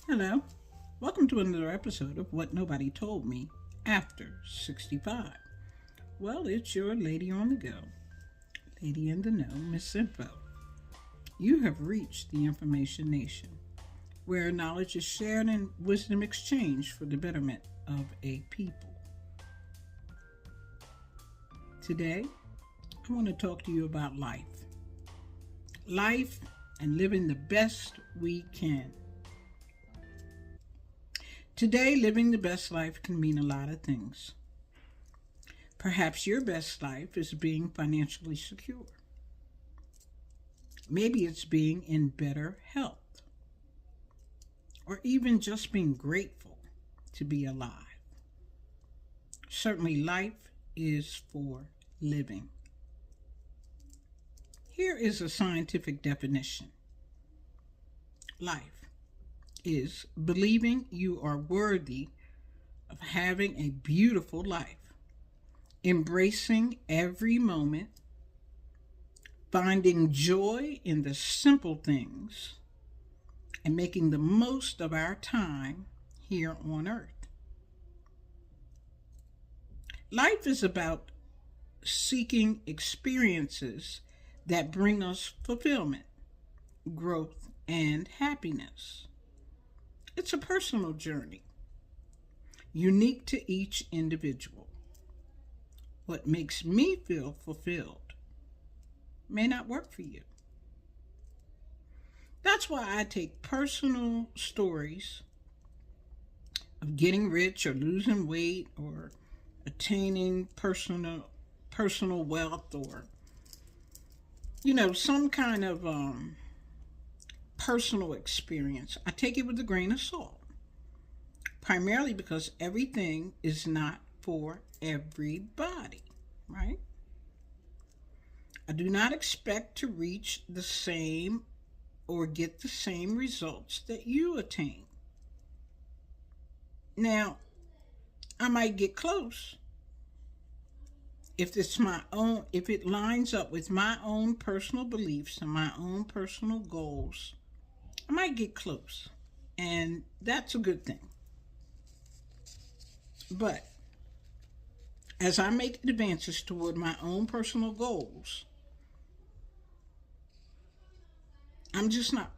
Hello. Welcome to another episode of What Nobody Told Me After 65. Well, it's your lady on the go, lady in the know, Miss Info. You have reached the Information Nation, where knowledge is shared and wisdom exchanged for the betterment of a people. Today, I want to talk to you about life. Life and living the best we can. Today, living the best life can mean a lot of things. Perhaps your best life is being financially secure. Maybe it's being in better health, or even just being grateful to be alive. Certainly, life is for living. Here is a scientific definition. Life is believing you are worthy of having a beautiful life, embracing every moment, finding joy in the simple things, and making the most of our time here on earth. Life is about seeking experiences that bring us fulfillment, growth, and happiness. It's a personal journey, unique to each individual. What makes me feel fulfilled may not work for you. That's why I take personal stories of getting rich or losing weight or attaining personal wealth or some kind of personal experience. I take it with a grain of salt, primarily because everything is not for everybody, right? I do not expect to reach the same or get the same results that you attain. Now, I might get close if it lines up with my own personal beliefs and my own personal goals. I might get close, and that's a good thing. But as I make advances toward my own personal goals, I'm just not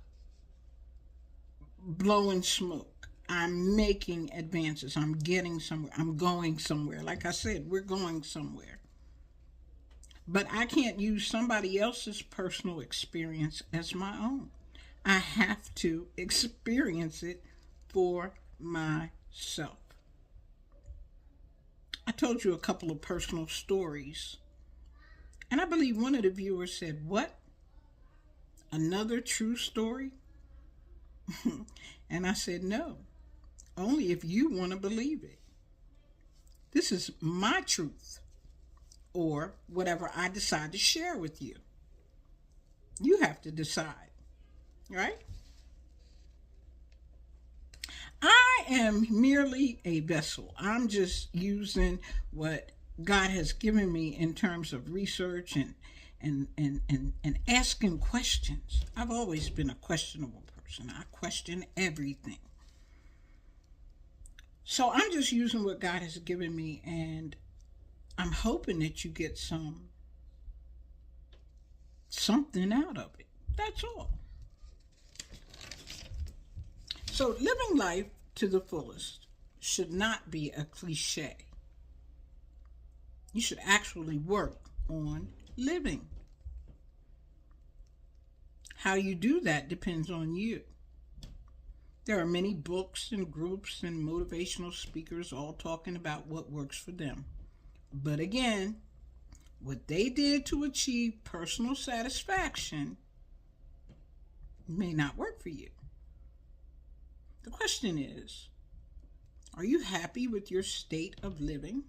blowing smoke. I'm making advances. I'm getting somewhere. I'm going somewhere. Like I said, we're going somewhere. But I can't use somebody else's personal experience as my own. I have to experience it for myself. I told you a couple of personal stories, and I believe one of the viewers said, "What? Another true story?" And I said, "No, only if you want to believe it. This is my truth, or whatever I decide to share with you. You have to decide, right? I am merely a vessel. I'm just using what God has given me in terms of research and asking questions. I've always been a questionable person. I question everything. So I'm just using what God has given me, and I'm hoping that you get something out of it. That's all. So living life to the fullest should not be a cliche. You should actually work on living. How you do that depends on you. There are many books and groups and motivational speakers all talking about what works for them. But again, what they did to achieve personal satisfaction may not work for you. The question is, are you happy with your state of living?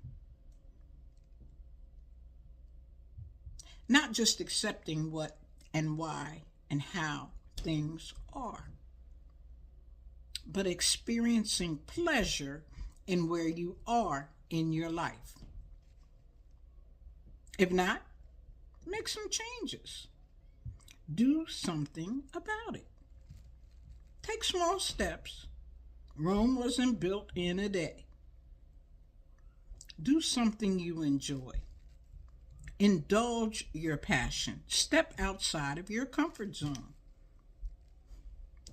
Not just accepting what and why and how things are, but experiencing pleasure in where you are in your life. If not, make some changes. Do something about it. Take small steps Rome wasn't built in a day. Do something you enjoy. Indulge your passion. Step outside of your comfort zone.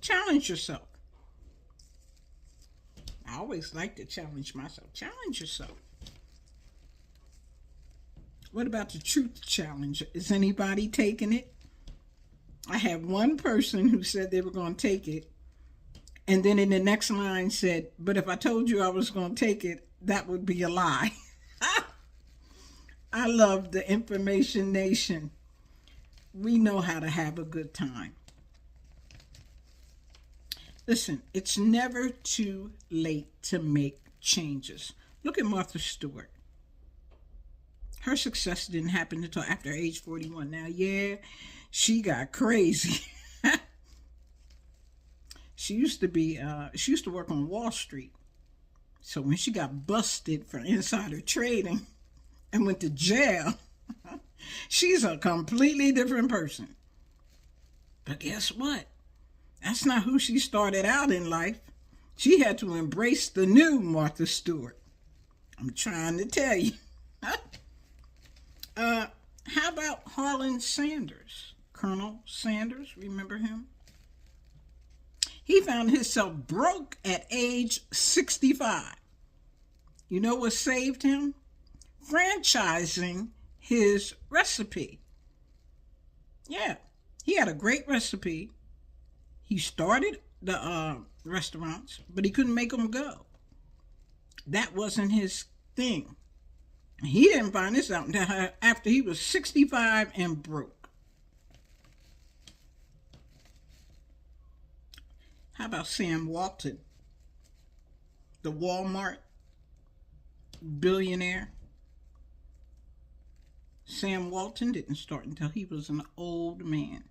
Challenge yourself. I always like to challenge myself. Challenge yourself. What about the truth challenge? Is anybody taking it? I have one person who said they were going to take it, and then in the next line said, but if I told you I was going to take it, that would be a lie. I love the Information Nation. We know how to have a good time. Listen, it's never too late to make changes. Look at Martha Stewart. Her success didn't happen until after age 41. Now, yeah, she got crazy. She used to work on Wall Street. So when she got busted for insider trading and went to jail, she's a completely different person. But guess what? That's not who she started out in life. She had to embrace the new Martha Stewart. I'm trying to tell you. How about Harlan Sanders? Colonel Sanders, remember him? He found himself broke at age 65. You know what saved him? Franchising his recipe. Yeah, he had a great recipe. He started the restaurants, but he couldn't make them go. That wasn't his thing. He didn't find this out until after he was 65 and broke. How about Sam Walton, the Walmart billionaire? Sam Walton didn't start until he was an old man.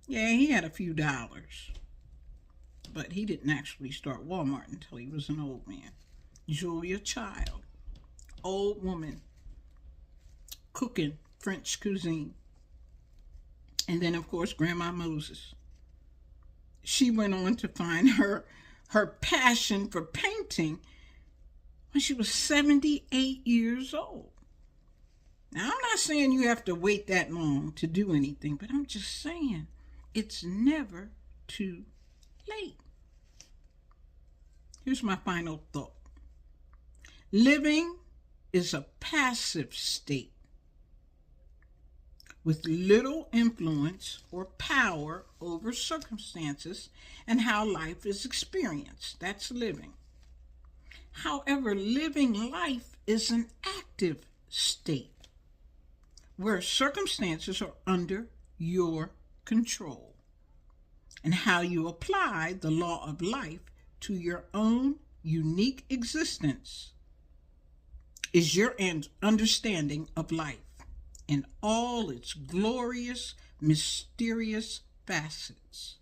Yeah, he had a few dollars, but he didn't actually start Walmart until he was an old man. Julia Child, old woman, cooking French cuisine. And then, of course, Grandma Moses. She went on to find her passion for painting when she was 78 years old. Now, I'm not saying you have to wait that long to do anything, but I'm just saying it's never too late. Here's my final thought. Living is a passive state with little influence or power over circumstances and how life is experienced. That's living. However, living life is an active state where circumstances are under your control, and how you apply the law of life to your own unique existence is your understanding of life in all its glorious, mysterious facets.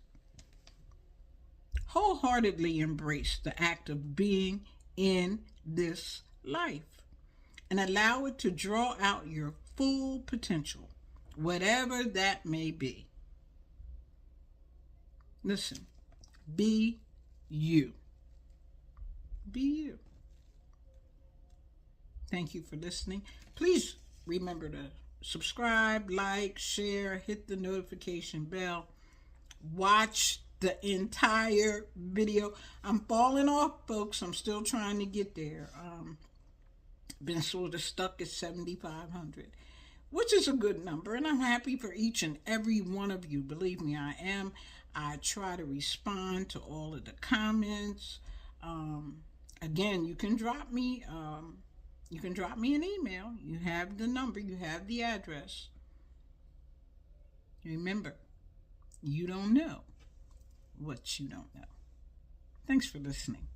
Wholeheartedly embrace the act of being in this life and allow it to draw out your full potential, whatever that may be. Listen, be you. Be you. Thank you for listening. Please remember to subscribe, like, share, hit the notification bell. Watch the entire video. I'm falling off, folks. I'm still trying to get there. Been sort of stuck at 7,500, which is a good number, and I'm happy for each and every one of you. Believe me, I am. I try to respond to all of the comments. Again, you can drop me an email. You have the number, you have the address. Remember, you don't know what you don't know. Thanks for listening.